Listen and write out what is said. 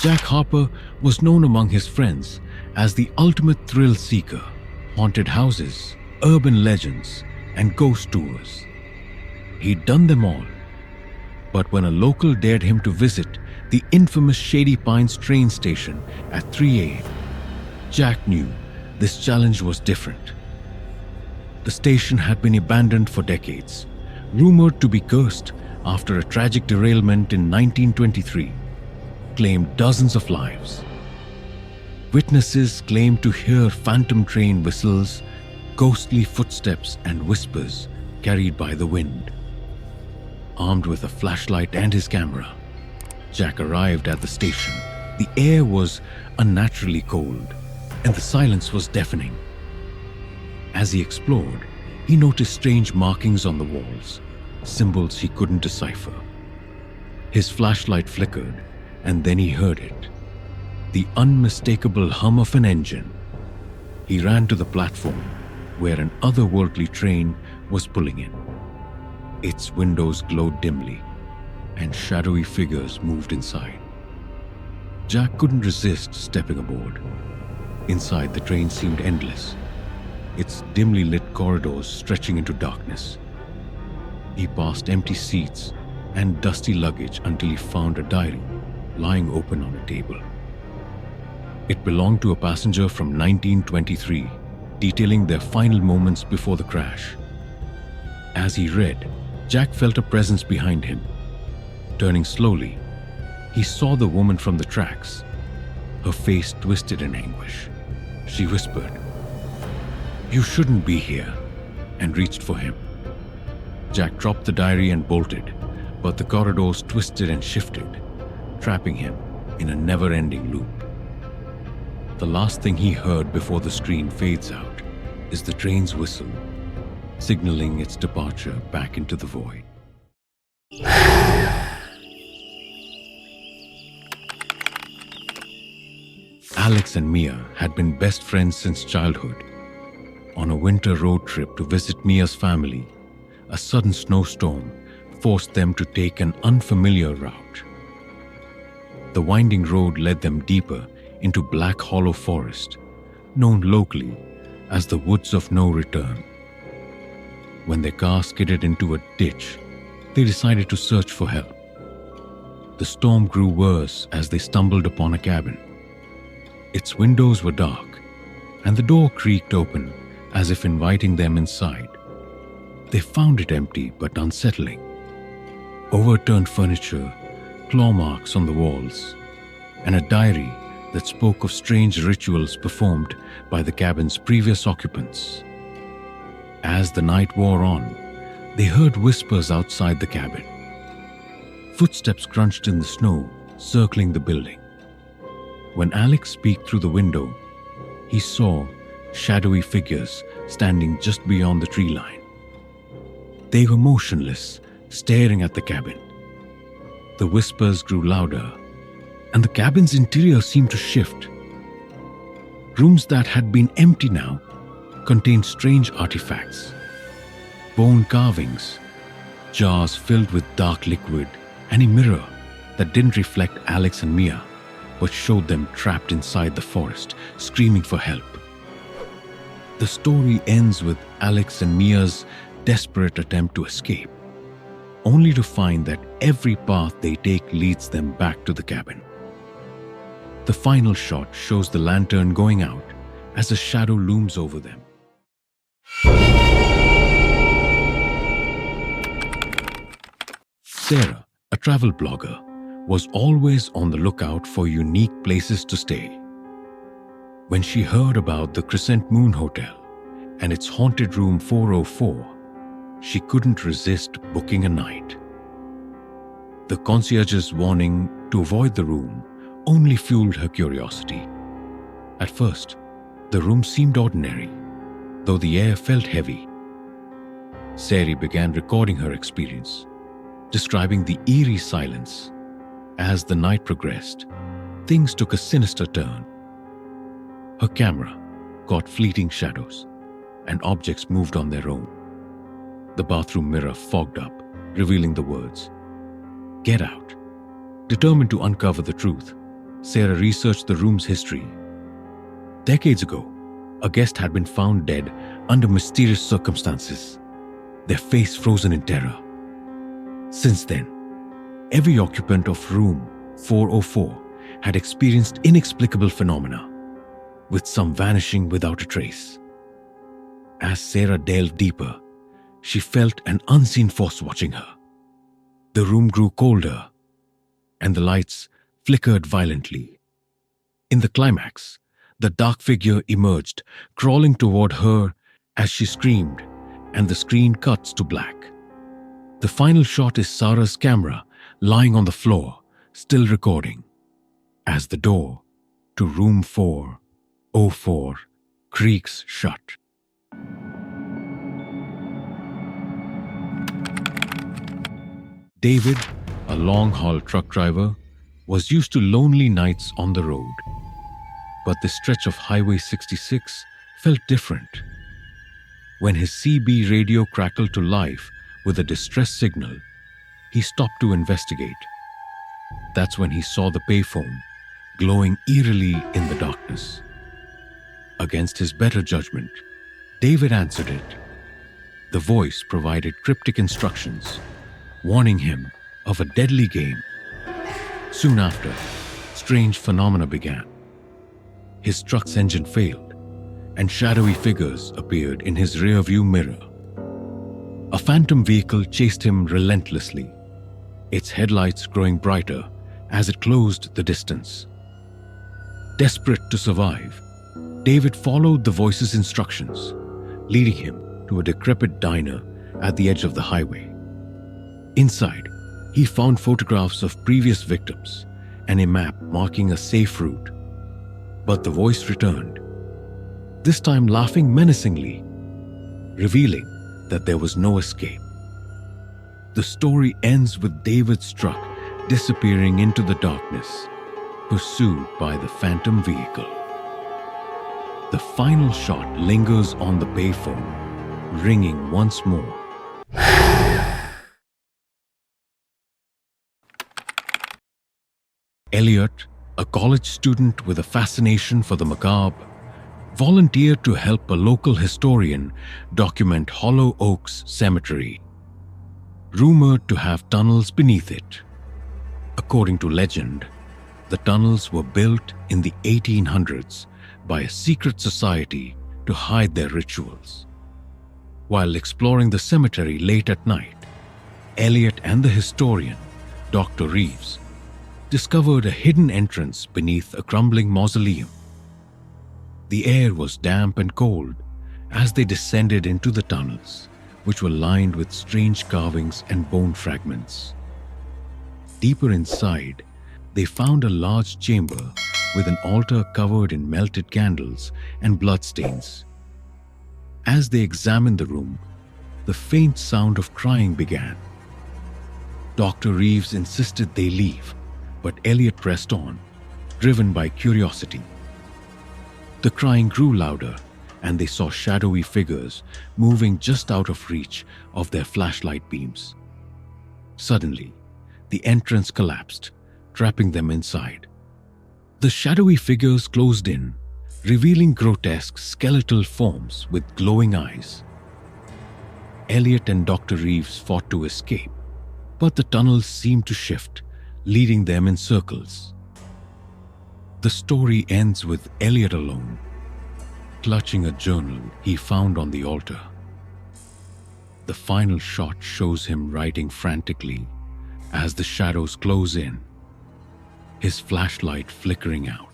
Jack Harper was known among his friends as the ultimate thrill seeker, haunted houses, urban legends, and ghost tours. He'd done them all. But when a local dared him to visit the infamous Shady Pines train station at 3 a.m., Jack knew this challenge was different. The station had been abandoned for decades, rumored to be cursed after a tragic derailment in 1923, claimed dozens of lives. Witnesses claimed to hear phantom train whistles, ghostly footsteps, and whispers carried by the wind. Armed with a flashlight and his camera, Jack arrived at the station. The air was unnaturally cold, and the silence was deafening. As he explored, he noticed strange markings on the walls, symbols he couldn't decipher. His flashlight flickered, and then he heard it. The unmistakable hum of an engine. He ran to the platform, where an otherworldly train was pulling in. Its windows glowed dimly, and shadowy figures moved inside. Jack couldn't resist stepping aboard. Inside, the train seemed endless, its dimly lit corridors stretching into darkness. He passed empty seats and dusty luggage until he found a diary lying open on a table. It belonged to a passenger from 1923, detailing their final moments before the crash. As he read, Jack felt a presence behind him. Turning slowly, he saw the woman from the tracks, her face twisted in anguish. She whispered, "You shouldn't be here," and reached for him. Jack dropped the diary and bolted, but the corridors twisted and shifted, trapping him in a never-ending loop. The last thing he heard before the screen fades out is the train's whistle, signaling its departure back into the void. Alex and Mia had been best friends since childhood. On a winter road trip to visit Mia's family, a sudden snowstorm forced them to take an unfamiliar route. The winding road led them deeper into Black Hollow Forest, known locally as the Woods of No Return. When their car skidded into a ditch, they decided to search for help. The storm grew worse as they stumbled upon a cabin. Its windows were dark, and the door creaked open as if inviting them inside. They found it empty but unsettling. Overturned furniture, claw marks on the walls, and a diary that spoke of strange rituals performed by the cabin's previous occupants. As the night wore on, they heard whispers outside the cabin. Footsteps crunched in the snow, circling the building. When Alex peeked through the window, he saw shadowy figures standing just beyond the tree line. They were motionless, staring at the cabin. The whispers grew louder, and the cabin's interior seemed to shift. Rooms that had been empty now contained strange artifacts. Bone carvings, jars filled with dark liquid, and a mirror that didn't reflect Alex and Mia, but showed them trapped inside the forest, screaming for help. The story ends with Alex and Mia's desperate attempt to escape, only to find that every path they take leads them back to the cabin. The final shot shows the lantern going out as a shadow looms over them. Sarah, a travel blogger, was always on the lookout for unique places to stay. When she heard about the Crescent Moon Hotel and its haunted room 404, she couldn't resist booking a night. The concierge's warning to avoid the room only fueled her curiosity. At first, the room seemed ordinary, though the air felt heavy. Sarah began recording her experience, describing the eerie silence. As the night progressed, things took a sinister turn. Her camera caught fleeting shadows, and objects moved on their own. The bathroom mirror fogged up, revealing the words, "Get out." Determined to uncover the truth, Sarah researched the room's history. Decades ago, a guest had been found dead under mysterious circumstances, their face frozen in terror. Since then, every occupant of room 404 had experienced inexplicable phenomena, with some vanishing without a trace. As Sarah delved deeper, she felt an unseen force watching her. The room grew colder, and the lights flickered violently. In the climax, the dark figure emerged, crawling toward her as she screamed, and the screen cuts to black. The final shot is Sarah's camera lying on the floor, still recording, as the door to room 404 creaks shut. David, a long-haul truck driver, was used to lonely nights on the road. But the stretch of Highway 66 felt different. When his CB radio crackled to life with a distress signal, he stopped to investigate. That's when he saw the payphone glowing eerily in the darkness. Against his better judgment, David answered it. The voice provided cryptic instructions, warning him of a deadly game. Soon after, strange phenomena began. His truck's engine failed, and shadowy figures appeared in his rearview mirror. A phantom vehicle chased him relentlessly, its headlights growing brighter as it closed the distance. Desperate to survive, David followed the voice's instructions, leading him to a decrepit diner at the edge of the highway. Inside, he found photographs of previous victims and a map marking a safe route. But the voice returned, this time laughing menacingly, revealing that there was no escape. The story ends with David's truck disappearing into the darkness, pursued by the phantom vehicle. The final shot lingers on the payphone, ringing once more. Elliot, a college student with a fascination for the macabre, volunteered to help a local historian document Hollow Oaks Cemetery, rumored to have tunnels beneath it. According to legend, the tunnels were built in the 1800s by a secret society to hide their rituals. While exploring the cemetery late at night, Elliot and the historian, Dr. Reeves, discovered a hidden entrance beneath a crumbling mausoleum. The air was damp and cold as they descended into the tunnels, which were lined with strange carvings and bone fragments. Deeper inside, they found a large chamber with an altar covered in melted candles and bloodstains. As they examined the room, the faint sound of crying began. Dr. Reeves insisted they leave, but Elliot pressed on, driven by curiosity. The crying grew louder, and they saw shadowy figures moving just out of reach of their flashlight beams. Suddenly, the entrance collapsed, trapping them inside. The shadowy figures closed in, revealing grotesque skeletal forms with glowing eyes. Elliot and Dr. Reeves fought to escape, but the tunnels seemed to shift, leading them in circles. The story ends with Elliot alone, clutching a journal he found on the altar. The final shot shows him writing frantically as the shadows close in, his flashlight flickering out.